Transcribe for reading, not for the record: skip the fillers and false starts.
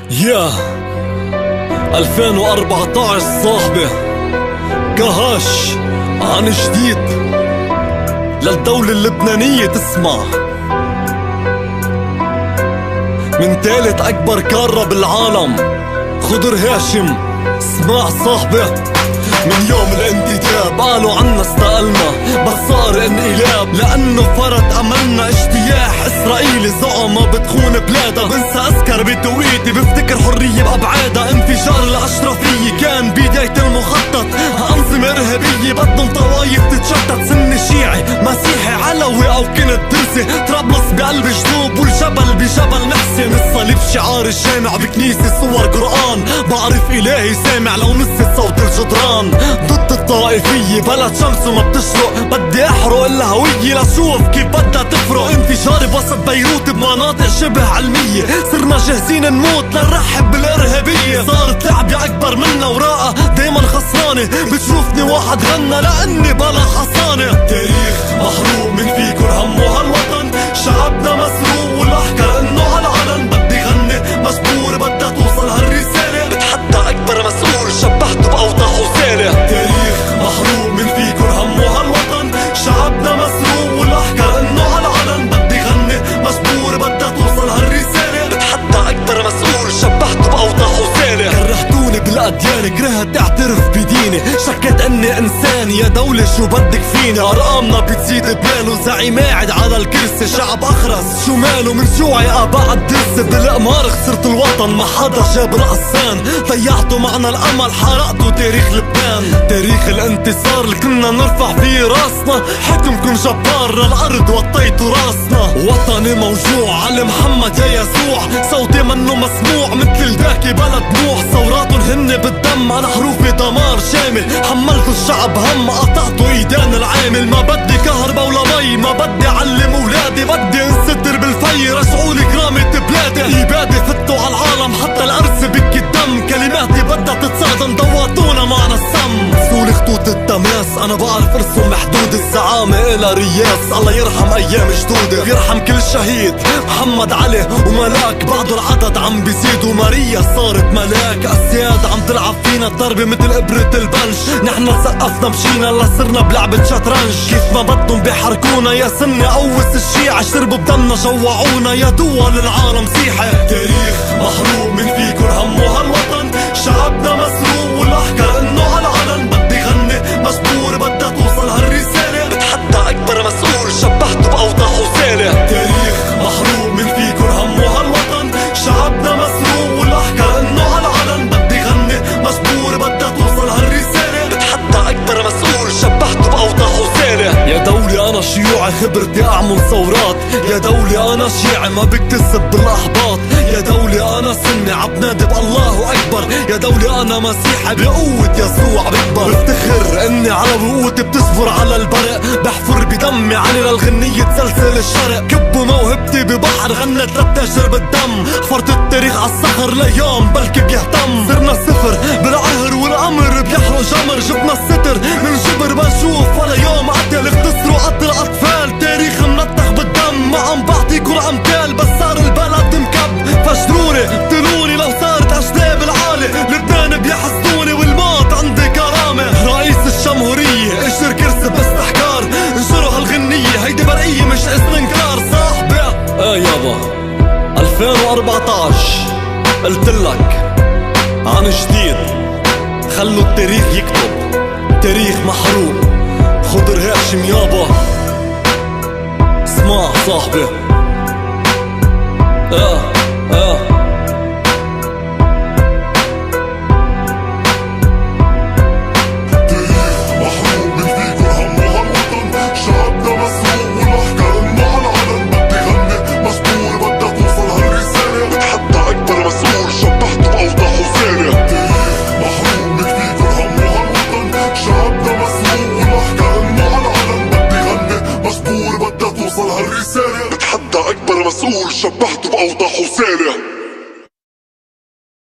يا 2014 صاحبي، كهاش عن جديد للدولة اللبنانية. تسمع من تالت أكبر قارة بالعالم، خضر هاشم. اسمع صاحبي، من يوم الانتداب قالوا عنا استقلنا، بس صار انقلاب لأنه فرط أملنا. اجتياح إسرائيلي زعمة بتخون بلادها، بنسى أسكر بتوقيتي بفتكر حرية بأبعادها. انفجار الأشرفية كان بداية المخطط، أنظمة إرهابية بدهم طوايف تتشتت. سني شيعي مسيحي علوي أو كنت درزي، طرابلس بقلب جنوب والجبل بجبل محسن. الصليب شعار الجامع بكنيسة صور قرآن، بعرف إلهي سامع لو نسيت صوت الجدران. ضد الطائفية بلد شمس وما بتشرق، بدي احرق الهوية لشوف كيف بدها تفرق. انفجار بوسط بيروت بمناطق شبه علمية، صرنا جاهزين نموت لنرحب بالارهابية. صارت لعبة اكبر منا وراءها دايما خسرانة، بتشوفني واحد غنى لاني بلا حصانة. تاريخ محروق من فيكو الهم وهالوطن، شعبنا مسروق والاحكر انه هالعلن. بدي غني مجبور بدها توصل هالرسالة، بتحدى اكبر مسؤول شبحته باوضح وسالة. تاريخ محروق من فيكو الهم وهالوطن، شعبنا مسروق والاحكر انه هالعلن. بدي غني مجبور بدها توصل هالرسالة، بتحدى اكبر مسؤول شبحته باوضح وسالة. كرهتوني بالاديان، كرهت اعترف بديني، شكيت اني انسان. يا دولة شو بدك فيني؟ ارقامنا بتزيد بماله، زعيم قاعد على الكرسي، شعب اخرس شو ماله؟ من جوعي ابع الدرس، بالقمار خسرت الوطن ما حدا جاب القصان. ضيعتوا معنا الامل، حرقتوا تاريخ لبنان. تاريخ الانتصار اللي كنا نرفع فيه راسنا، حكمكم جبار للارض وطيتوا راسنا. وطني موجوع علي محمد يا يسوع، صوتي منه مسموع مثل الباكي بلا دموع. ثوراتهم هن بالدم، انا حروفي دمار شامل، حملتوا الشعب هم قطعتوا ايدان العامل. ما بدي كهربا ولا مي، ما بدي علم اولادي، بدي انستر بالفي. رجعولي كرامة بلادي، ايبادي فتوا على العالم حتى الارز بكي الدم. كلماتي بدها تتصادم، ضواتونا معنا السم. سولي خطوط التماس، انا بعرف ارسم محدود. الزعامة الى رياس، الله يرحم ايام جدودي، يرحم كل شهيد. محمد علي وملاك بعده العدد عم بيزيد، وماريا صارت ملاك. اسياد عم تلعب فينا الضربة مثل ابرة البنش، نحن سقفنا مشينا لصرنا بلعبة شطرنج. كيف ما بدهم بيحركونا، يا سني قوس الشيعة، شربوا بدمنا جوعونا. يا دول العالم صيحة، تاريخ محروق من فيكو الهم وهالوطن، شعبنا مسروق والاحكر انه هالعلن. بدي غني مجبور بدها توصل هالرسالة، بتحدى اكبر مسؤول شبحته باوضح وسالة. تاريخ محروق من فيكو الهم وهالوطن، شعبنا مسروق والاحكر انه هالعلن. بدي غني مجبور بدها توصل هالرسالة، بتحدى اكبر مسؤول شبحته باوضح وسالة. يا دولي انا شيوعي خبرتي اعمل ثورات، يا دولي انا شيعي ما بكتسب بالاحباط. يا دولي انا سني عبنادي بالله اكبر، يا دولي انا مسيحي بقوة يسوع بكبر. بفتخر اني على وقوتي بتصبر على البرق، بحفر بدمي علي للغنية تسلسل الشرق. كبوا موهبتي ببحر غنت لبتشرب الدم، حفرت التاريخ عالصخر ليوم بلكي بيهتم. صرنا صفر بالعهر والامر بيحرق جمر، جبنا الستر من جبر بنشوف ولا يوم قتل. اختصروا قتل اطفال، تاريخ منطخ بالدم. ما عم بعطيكوا الامثال بس صار البلد مكب. فجروني اقتلوني لو صارت اجناب العالي، لبنان بيحسدوني والموت عندي كرامة. رئيس الجمهورية اجر كرسي باستحقار، انشروا هالغنية هيدي برقية مش استنكار. صاحبي يابا 2014 قلتلك عن جديد، خلوا التاريخ يكتب. تاريخ محروق، خضر هاشم يابا. اسمع صاحبي، بتحدى أكبر مسؤول شبحته بأوضح وسالة.